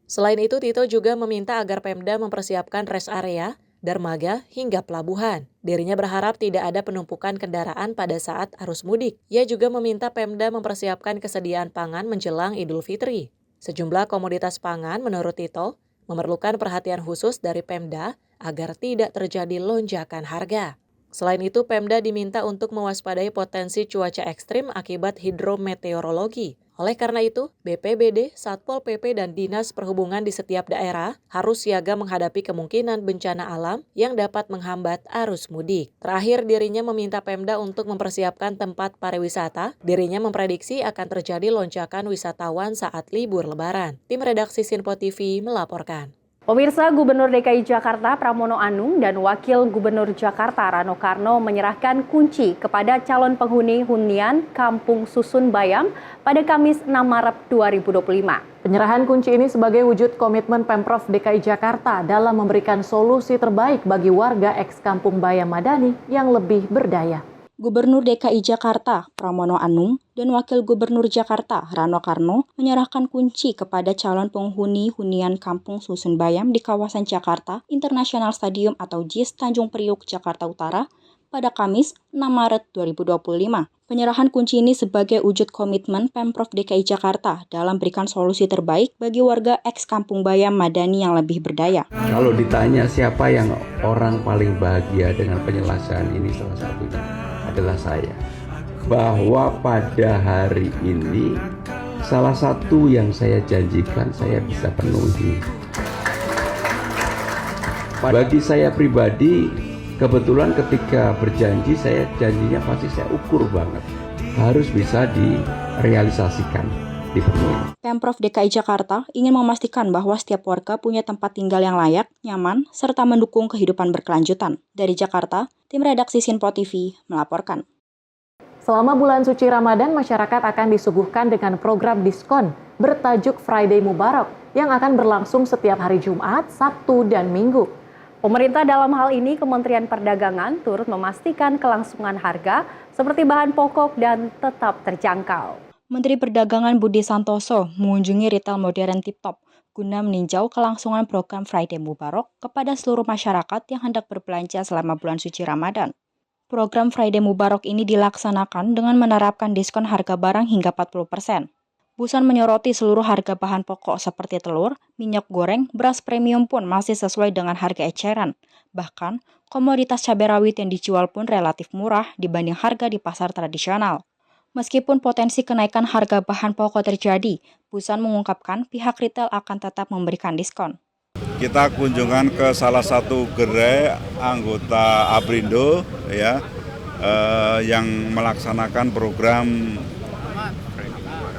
Selain itu, Tito juga meminta agar Pemda mempersiapkan rest area, dermaga, hingga pelabuhan. Dirinya berharap tidak ada penumpukan kendaraan pada saat arus mudik. Ia juga meminta Pemda mempersiapkan kesediaan pangan menjelang Idul Fitri. Sejumlah komoditas pangan, menurut Tito, memerlukan perhatian khusus dari Pemda agar tidak terjadi lonjakan harga. Selain itu, Pemda diminta untuk mewaspadai potensi cuaca ekstrim akibat hidrometeorologi. Oleh karena itu, BPBD, Satpol PP, dan Dinas Perhubungan di setiap daerah harus siaga menghadapi kemungkinan bencana alam yang dapat menghambat arus mudik. Terakhir, dirinya meminta Pemda untuk mempersiapkan tempat pariwisata. Dirinya memprediksi akan terjadi lonjakan wisatawan saat libur Lebaran. Tim redaksi Sinpo TV melaporkan. Pemirsa, Gubernur DKI Jakarta Pramono Anung dan Wakil Gubernur Jakarta Rano Karno menyerahkan kunci kepada calon penghuni hunian Kampung Susun Bayam pada Kamis 6 Maret 2025. Penyerahan kunci ini sebagai wujud komitmen Pemprov DKI Jakarta dalam memberikan solusi terbaik bagi warga eks Kampung Bayam Madani yang lebih berdaya. Gubernur DKI Jakarta Pramono Anung dan Wakil Gubernur Jakarta Rano Karno menyerahkan kunci kepada calon penghuni hunian Kampung Susun Bayam di kawasan Jakarta International Stadium atau JIS Tanjung Priuk, Jakarta Utara pada Kamis 6 Maret 2025. Penyerahan kunci ini sebagai wujud komitmen Pemprov DKI Jakarta dalam berikan solusi terbaik bagi warga eks Kampung Bayam Madani yang lebih berdaya. Kalau ditanya siapa yang orang paling bahagia dengan penyelesaian ini, salah satunya adalah saya. Bahwa pada hari ini salah satu yang saya janjikan saya bisa penuhi. Bagi saya pribadi, kebetulan ketika berjanji saya janjinya pasti saya ukur banget. Harus bisa direalisasikan, dipenuhi. Pemprov DKI Jakarta ingin memastikan bahwa setiap warga punya tempat tinggal yang layak, nyaman, serta mendukung kehidupan berkelanjutan. Dari Jakarta, tim redaksi Sinpo TV melaporkan. Selama bulan suci Ramadan, masyarakat akan disuguhkan dengan program diskon bertajuk Friday Mubarak yang akan berlangsung setiap hari Jumat, Sabtu, dan Minggu. Pemerintah dalam hal ini Kementerian Perdagangan turut memastikan kelangsungan harga seperti bahan pokok dan tetap terjangkau. Menteri Perdagangan Budi Santoso mengunjungi retail modern Tip Top guna meninjau kelangsungan program Friday Mubarak kepada seluruh masyarakat yang hendak berbelanja selama bulan suci Ramadan. Program Friday Mubarak ini dilaksanakan dengan menerapkan diskon harga barang hingga 40%. Busan menyoroti seluruh harga bahan pokok seperti telur, minyak goreng, beras premium pun masih sesuai dengan harga eceran. Bahkan, komoditas cabai rawit yang dijual pun relatif murah dibanding harga di pasar tradisional. Meskipun potensi kenaikan harga bahan pokok terjadi, Busan mengungkapkan pihak retail akan tetap memberikan diskon. Kita kunjungan ke salah satu gerai anggota Aprindo ya yang melaksanakan program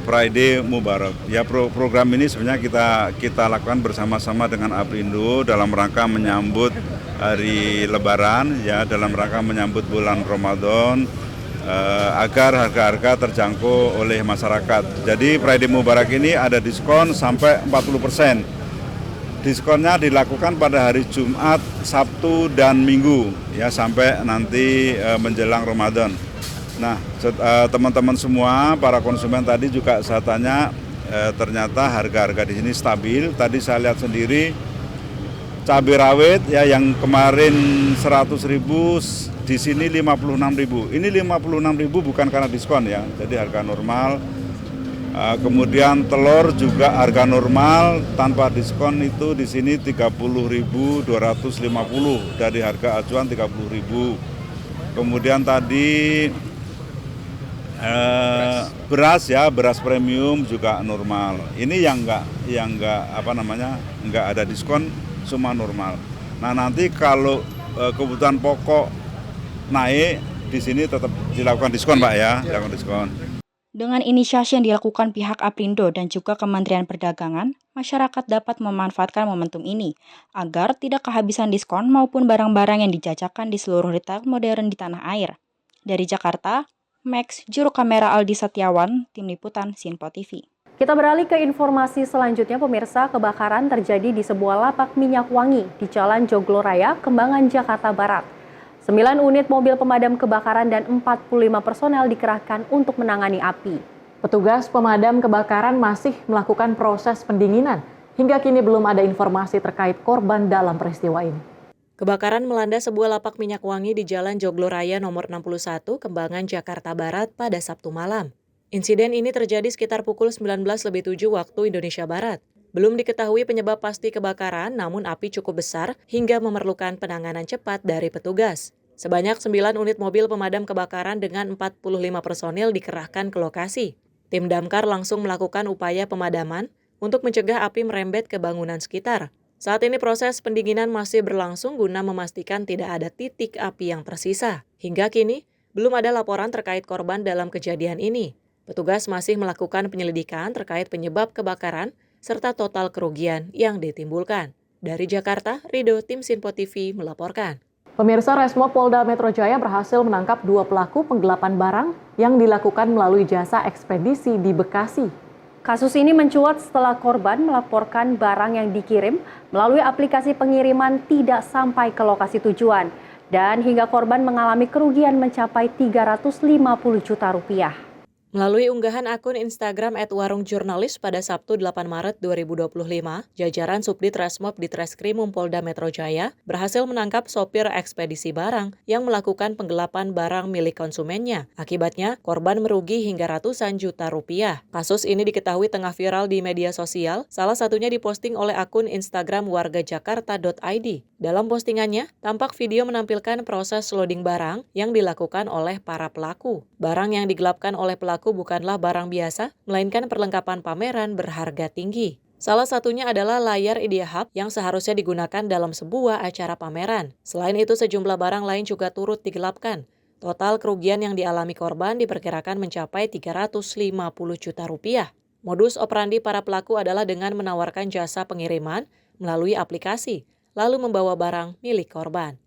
Friday Mubarak. Ya program ini sebenarnya kita lakukan bersama-sama dengan Aprindo dalam rangka menyambut hari Lebaran ya, dalam rangka menyambut bulan Ramadan agar harga-harga terjangkau oleh masyarakat. Jadi Friday Mubarak ini ada diskon sampai 40%. Diskonnya dilakukan pada hari Jumat, Sabtu, dan Minggu ya sampai nanti menjelang Ramadan. Nah, teman-teman semua, para konsumen tadi juga saya tanya, ternyata harga-harga di sini stabil. Tadi saya lihat sendiri cabai rawit ya yang kemarin 100.000 di sini 56.000. Ini 56.000 bukan karena diskon ya, jadi harga normal. Kemudian telur juga harga normal tanpa diskon itu di sini 30.250 dari harga acuan 30.000. Kemudian tadi beras premium juga normal. Ini yang enggak ada diskon, semua normal. Nah, nanti kalau kebutuhan pokok naik di sini tetap dilakukan diskon, Pak ya, dilakukan diskon. Dengan inisiasi yang dilakukan pihak Aprindo dan juga Kementerian Perdagangan, masyarakat dapat memanfaatkan momentum ini agar tidak kehabisan diskon maupun barang-barang yang dijajakan di seluruh retail modern di tanah air. Dari Jakarta, Max, juru kamera Aldi Setiawan, Tim Liputan Sinpo TV. Kita beralih ke informasi selanjutnya, pemirsa. Kebakaran terjadi di sebuah lapak minyak wangi di Jalan Joglo Raya, Kembangan, Jakarta Barat. 9 unit mobil pemadam kebakaran dan 45 personel dikerahkan untuk menangani api. Petugas pemadam kebakaran masih melakukan proses pendinginan. Hingga kini belum ada informasi terkait korban dalam peristiwa ini. Kebakaran melanda sebuah lapak minyak wangi di Jalan Joglo Raya nomor 61, Kembangan, Jakarta Barat pada Sabtu malam. Insiden ini terjadi sekitar pukul 19.07 waktu Indonesia Barat. Belum diketahui penyebab pasti kebakaran, namun api cukup besar hingga memerlukan penanganan cepat dari petugas. Sebanyak 9 unit mobil pemadam kebakaran dengan 45 personil dikerahkan ke lokasi. Tim damkar langsung melakukan upaya pemadaman untuk mencegah api merembet ke bangunan sekitar. Saat ini proses pendinginan masih berlangsung guna memastikan tidak ada titik api yang tersisa. Hingga kini, belum ada laporan terkait korban dalam kejadian ini. Petugas masih melakukan penyelidikan terkait penyebab kebakaran serta total kerugian yang ditimbulkan. Dari Jakarta, Rido, Tim Sinpo TV melaporkan. Pemirsa, Resmo Polda Metro Jaya berhasil menangkap 2 pelaku penggelapan barang yang dilakukan melalui jasa ekspedisi di Bekasi. Kasus ini mencuat setelah korban melaporkan barang yang dikirim melalui aplikasi pengiriman tidak sampai ke lokasi tujuan. Dan hingga korban mengalami kerugian mencapai 350 juta rupiah. Melalui unggahan akun Instagram @warungjurnalis pada Sabtu 8 Maret 2025, jajaran Subdit Resmob Ditreskrimum Polda Metro Jaya berhasil menangkap sopir ekspedisi barang yang melakukan penggelapan barang milik konsumennya. Akibatnya, korban merugi hingga ratusan juta rupiah. Kasus ini diketahui tengah viral di media sosial, salah satunya diposting oleh akun Instagram wargajakarta.id. Dalam postingannya, tampak video menampilkan proses loading barang yang dilakukan oleh para pelaku. Barang yang digelapkan oleh pelaku bukanlah barang biasa, melainkan perlengkapan pameran berharga tinggi. Salah satunya adalah layar Idea Hub yang seharusnya digunakan dalam sebuah acara pameran. Selain itu, sejumlah barang lain juga turut digelapkan. Total kerugian yang dialami korban diperkirakan mencapai 350 juta rupiah. Modus operandi para pelaku adalah dengan menawarkan jasa pengiriman melalui aplikasi, lalu membawa barang milik korban.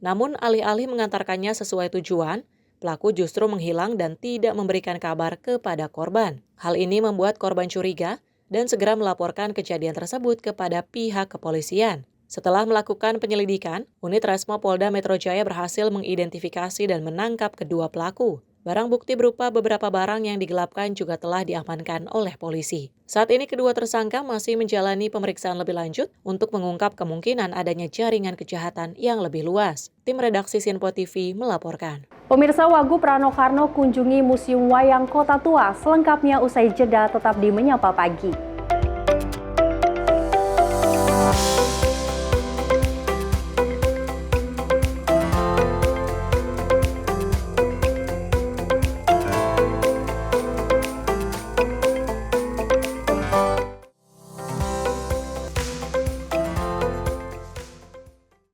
Namun, alih-alih mengantarkannya sesuai tujuan, pelaku justru menghilang dan tidak memberikan kabar kepada korban. Hal ini membuat korban curiga dan segera melaporkan kejadian tersebut kepada pihak kepolisian. Setelah melakukan penyelidikan, unit Resmo Polda Metro Jaya berhasil mengidentifikasi dan menangkap kedua pelaku. Barang bukti berupa beberapa barang yang digelapkan juga telah diamankan oleh polisi. Saat ini kedua tersangka masih menjalani pemeriksaan lebih lanjut untuk mengungkap kemungkinan adanya jaringan kejahatan yang lebih luas. Tim redaksi Sinpo TV melaporkan. Pemirsa, Wagub Rano Karno kunjungi Museum Wayang Kota Tua. Selengkapnya usai jeda, tetap di Menyapa Pagi.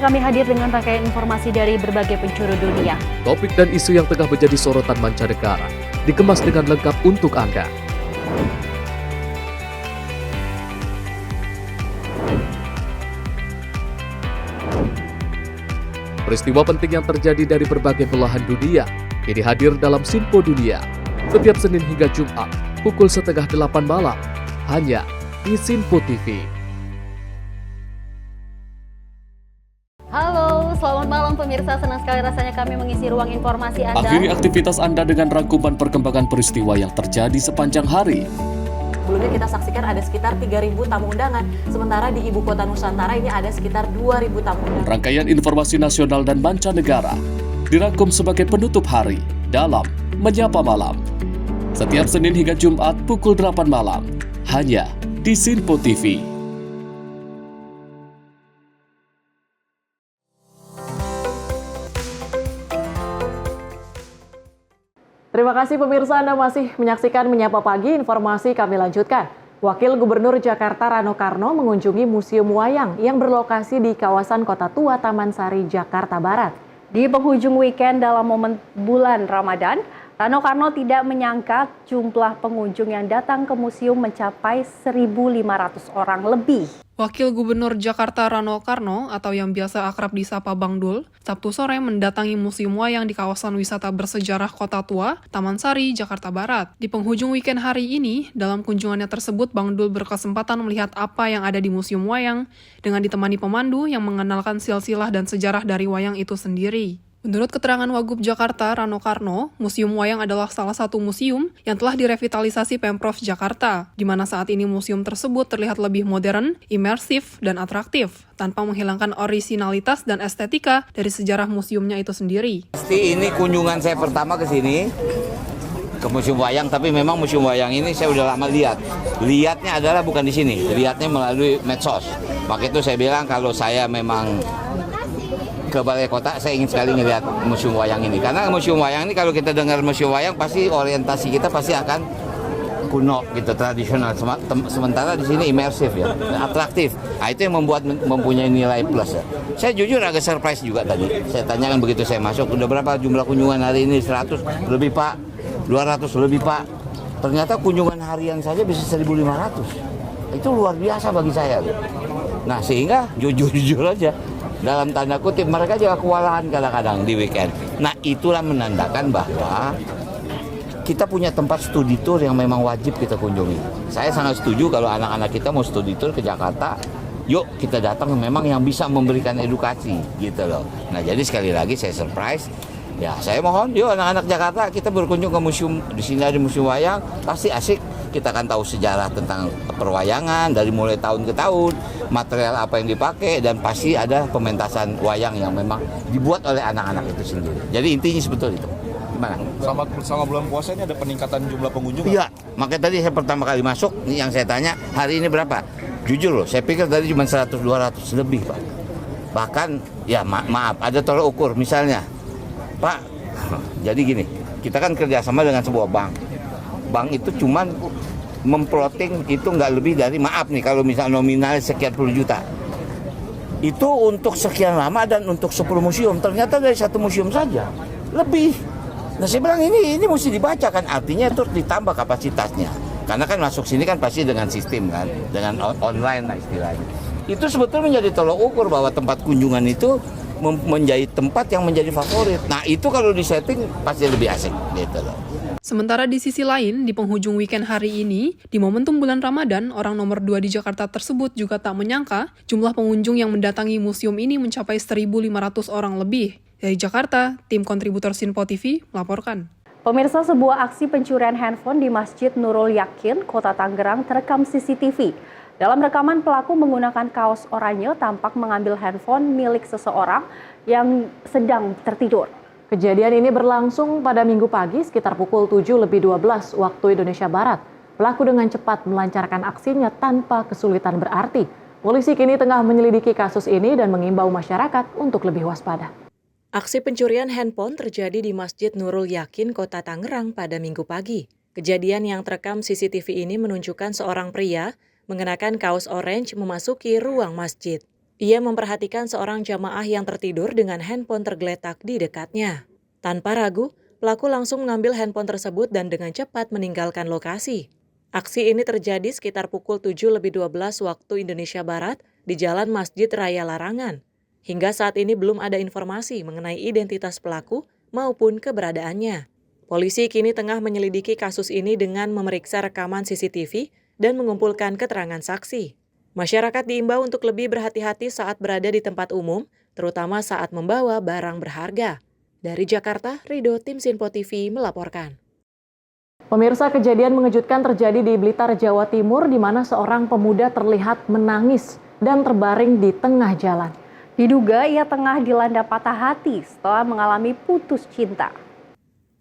Kami hadir dengan rangkaian informasi dari berbagai penjuru dunia. Topik dan isu yang tengah menjadi sorotan mancanegara dikemas dengan lengkap untuk Anda. Peristiwa penting yang terjadi dari berbagai belahan dunia kini hadir dalam Sinpo Dunia setiap Senin hingga Jumat pukul 7:30 malam hanya di Sinpo TV. Halo, selamat malam pemirsa. Senang sekali rasanya kami mengisi ruang informasi Anda. Akhiri aktivitas Anda dengan rangkuman perkembangan peristiwa yang terjadi sepanjang hari. Sebelumnya kita saksikan ada sekitar 3.000 tamu undangan, sementara di Ibu Kota Nusantara ini ada sekitar 2.000 tamu undangan. Rangkaian informasi nasional dan mancanegara dirangkum sebagai penutup hari dalam Menyapa Malam. Setiap Senin hingga Jumat pukul 8 malam, hanya di Sinpo TV. Terima kasih pemirsa, Anda masih menyaksikan Menyapa Pagi. Informasi kami lanjutkan. Wakil Gubernur Jakarta Rano Karno mengunjungi Museum Wayang yang berlokasi di kawasan Kota Tua Taman Sari, Jakarta Barat. Di penghujung weekend dalam momen bulan Ramadan, Rano Karno tidak menyangka jumlah pengunjung yang datang ke museum mencapai 1.500 orang lebih. Wakil Gubernur Jakarta Rano Karno atau yang biasa akrab disapa Bang Dul, Sabtu sore mendatangi Museum Wayang di kawasan wisata bersejarah Kota Tua, Taman Sari, Jakarta Barat. Di penghujung weekend hari ini, dalam kunjungannya tersebut Bang Dul berkesempatan melihat apa yang ada di Museum Wayang dengan ditemani pemandu yang mengenalkan silsilah dan sejarah dari wayang itu sendiri. Menurut keterangan Wagub Jakarta Rano Karno, Museum Wayang adalah salah satu museum yang telah direvitalisasi Pemprov Jakarta, di mana saat ini museum tersebut terlihat lebih modern, imersif, dan atraktif, tanpa menghilangkan orisinalitas dan estetika dari sejarah museumnya itu sendiri. Pasti ini kunjungan saya pertama ke sini, ke Museum Wayang, tapi memang Museum Wayang ini saya udah lama lihat. Lihatnya adalah bukan di sini, lihatnya melalui medsos. Maka itu saya bilang kalau saya memang ke Balai Kota, saya ingin sekali melihat Museum Wayang ini. Karena Museum Wayang ini kalau kita dengar Museum Wayang pasti orientasi kita pasti akan kuno gitu, tradisional. Sementara di sini imersif ya, atraktif. Nah, itu yang mempunyai nilai plus ya. Saya jujur agak surprise juga tadi. Saya tanyakan begitu saya masuk, udah berapa jumlah kunjungan hari ini? 100 lebih Pak, 200 lebih Pak. Ternyata kunjungan harian saja bisa 1.500. Itu luar biasa bagi saya. Nah sehingga jujur aja, dalam tanda kutip mereka juga kewalahan kadang-kadang di weekend. Nah itulah menandakan bahwa kita punya tempat studi tour yang memang wajib kita kunjungi. Saya sangat setuju kalau anak-anak kita mau studi tour ke Jakarta, yuk kita datang memang yang bisa memberikan edukasi gitu loh. Nah jadi sekali lagi saya surprise. Ya saya mohon, yuk anak-anak Jakarta kita berkunjung ke museum, di sini ada Museum Wayang, pasti asik. Kita akan tahu sejarah tentang perwayangan dari mulai tahun ke tahun, material apa yang dipakai, dan pasti ada pementasan wayang yang memang dibuat oleh anak-anak itu sendiri. Jadi intinya sebetulnya itu. Gimana? Sama bulan puasa ini ada peningkatan jumlah pengunjung? Iya, makanya tadi saya pertama kali masuk, yang saya tanya hari ini berapa? Jujur loh, saya pikir tadi cuma 100-200 lebih Pak. Bahkan ya maaf, ada tolak ukur misalnya. Pak, jadi gini, kita kan kerjasama dengan sebuah bank. Bank itu cuman memplotting itu nggak lebih dari, maaf nih kalau misalnya nominal sekian puluh juta. Itu untuk sekian lama dan untuk 10 museum. Ternyata dari satu museum saja lebih. Nah saya bilang ini mesti dibaca kan, artinya itu ditambah kapasitasnya. Karena kan masuk sini kan pasti dengan sistem kan, dengan online lah istilahnya. Itu sebetulnya menjadi tolak ukur bahwa tempat kunjungan itu menjadi tempat yang menjadi favorit. Nah itu kalau disetting pasti lebih asik gitu loh. Sementara di sisi lain, di penghujung weekend hari ini, di momentum bulan Ramadan, orang nomor 2 di Jakarta tersebut juga tak menyangka jumlah pengunjung yang mendatangi museum ini mencapai 1.500 orang lebih. Dari Jakarta, tim kontributor Sinpo TV melaporkan. Pemirsa, sebuah aksi pencurian handphone di Masjid Nurul Yakin, Kota Tangerang terekam CCTV. Dalam rekaman, pelaku menggunakan kaos oranye tampak mengambil handphone milik seseorang yang sedang tertidur. Kejadian ini berlangsung pada Minggu pagi sekitar pukul 7:12 waktu Indonesia Barat. Pelaku dengan cepat melancarkan aksinya tanpa kesulitan berarti. Polisi kini tengah menyelidiki kasus ini dan mengimbau masyarakat untuk lebih waspada. Aksi pencurian handphone terjadi di Masjid Nurul Yakin, Kota Tangerang pada Minggu pagi. Kejadian yang terekam CCTV ini menunjukkan seorang pria mengenakan kaos orange memasuki ruang masjid. Ia memperhatikan seorang jamaah yang tertidur dengan handphone tergeletak di dekatnya. Tanpa ragu, pelaku langsung mengambil handphone tersebut dan dengan cepat meninggalkan lokasi. Aksi ini terjadi sekitar pukul 7:12 waktu Indonesia Barat di Jalan Masjid Raya Larangan. Hingga saat ini belum ada informasi mengenai identitas pelaku maupun keberadaannya. Polisi kini tengah menyelidiki kasus ini dengan memeriksa rekaman CCTV dan mengumpulkan keterangan saksi. Masyarakat diimbau untuk lebih berhati-hati saat berada di tempat umum, terutama saat membawa barang berharga. Dari Jakarta, Rido, tim Sinpo TV melaporkan. Pemirsa, kejadian mengejutkan terjadi di Blitar, Jawa Timur, di mana seorang pemuda terlihat menangis dan terbaring di tengah jalan. Diduga ia tengah dilanda patah hati setelah mengalami putus cinta.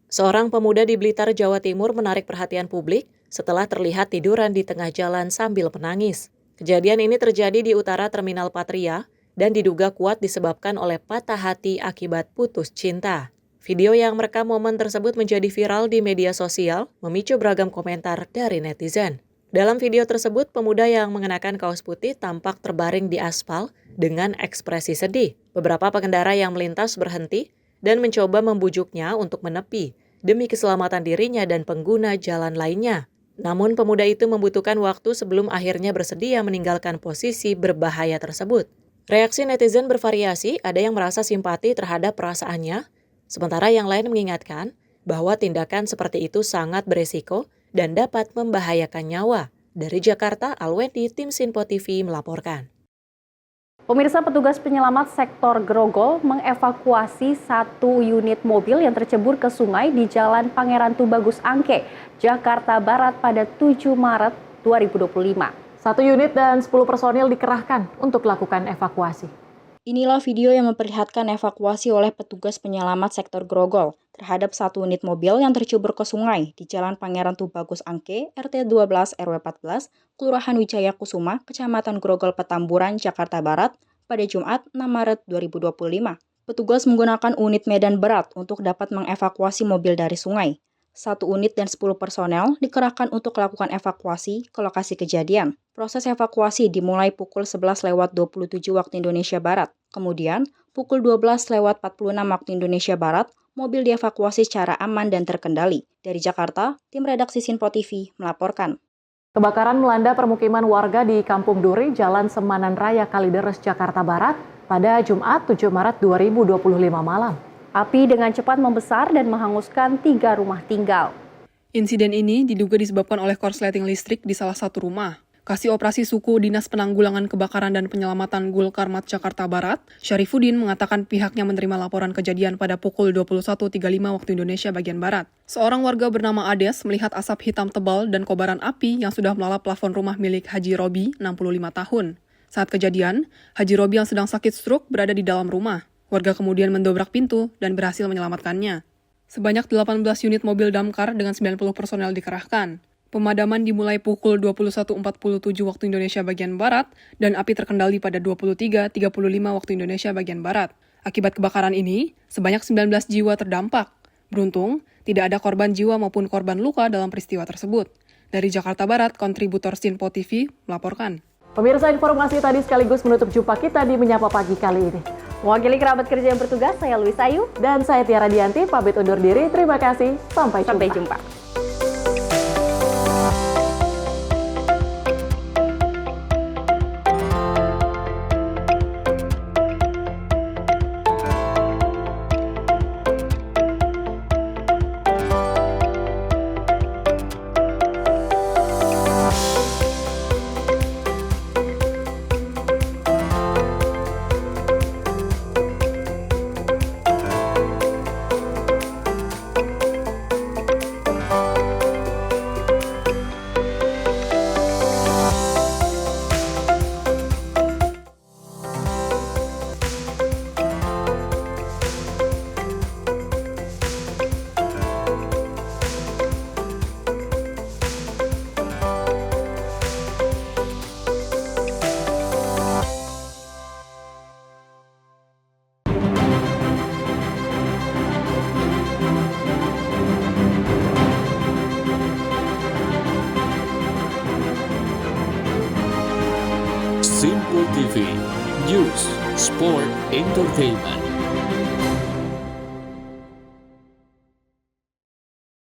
Seorang pemuda di Blitar, Jawa Timur menarik perhatian publik setelah terlihat tiduran di tengah jalan sambil menangis. Kejadian ini terjadi di utara Terminal Patria dan diduga kuat disebabkan oleh patah hati akibat putus cinta. Video yang merekam momen tersebut menjadi viral di media sosial, memicu beragam komentar dari netizen. Dalam video tersebut, pemuda yang mengenakan kaos putih tampak terbaring di aspal dengan ekspresi sedih. Beberapa pengendara yang melintas berhenti dan mencoba membujuknya untuk menepi demi keselamatan dirinya dan pengguna jalan lainnya. Namun pemuda itu membutuhkan waktu sebelum akhirnya bersedia meninggalkan posisi berbahaya tersebut. Reaksi netizen bervariasi, ada yang merasa simpati terhadap perasaannya, sementara yang lain mengingatkan bahwa tindakan seperti itu sangat beresiko dan dapat membahayakan nyawa. Dari Jakarta, Alwendi, Tim Sinpo TV melaporkan. Pemirsa, petugas penyelamat sektor Grogol mengevakuasi satu unit mobil yang tercebur ke sungai di Jalan Pangeran Tubagus Angke, Jakarta Barat pada 7 Maret 2025. Satu unit dan 10 personil dikerahkan untuk lakukan evakuasi. Inilah video yang memperlihatkan evakuasi oleh petugas penyelamat sektor Grogol terhadap satu unit mobil yang tercebur ke sungai di Jalan Pangeran Tubagus Angke, RT 12 RW 14, Kelurahan Wijaya Kusuma, Kecamatan Grogol Petamburan, Jakarta Barat, pada Jumat 6 Maret 2025. Petugas menggunakan unit medan berat untuk dapat mengevakuasi mobil dari sungai. Satu unit dan 10 personel dikerahkan untuk melakukan evakuasi ke lokasi kejadian. Proses evakuasi dimulai pukul 11.27 waktu Indonesia Barat. Kemudian, pukul 12.46 waktu Indonesia Barat, mobil dievakuasi secara aman dan terkendali. Dari Jakarta, tim redaksi Sinpo TV melaporkan. Kebakaran melanda permukiman warga di Kampung Duri, Jalan Semanan Raya, Kalideres, Jakarta Barat pada Jumat 7 Maret 2025 malam. Api dengan cepat membesar dan menghanguskan 3 rumah tinggal. Insiden ini diduga disebabkan oleh korsleting listrik di salah satu rumah. Kasih Operasi Suku Dinas Penanggulangan Kebakaran dan Penyelamatan Gulkarmat Jakarta Barat, Syarifuddin mengatakan pihaknya menerima laporan kejadian pada pukul 21.35 waktu Indonesia bagian Barat. Seorang warga bernama Ades melihat asap hitam tebal dan kobaran api yang sudah melalap plafon rumah milik Haji Robi, 65 tahun. Saat kejadian, Haji Robi yang sedang sakit stroke berada di dalam rumah. Warga kemudian mendobrak pintu dan berhasil menyelamatkannya. Sebanyak 18 unit mobil damkar dengan 90 personel dikerahkan. Pemadaman dimulai pukul 21.47 waktu Indonesia bagian Barat dan api terkendali pada 23.35 waktu Indonesia bagian Barat. Akibat kebakaran ini, sebanyak 19 jiwa terdampak. Beruntung, tidak ada korban jiwa maupun korban luka dalam peristiwa tersebut. Dari Jakarta Barat, kontributor Sinpo TV melaporkan. Pemirsa, informasi tadi sekaligus menutup jumpa kita di Menyapa Pagi kali ini. Mewakili kerabat kerja yang bertugas, saya Louis Ayu. Dan saya Tiara Dianti, pamit undur diri. Terima kasih, sampai jumpa. Sinpo TV, News, Sport, Entertainment.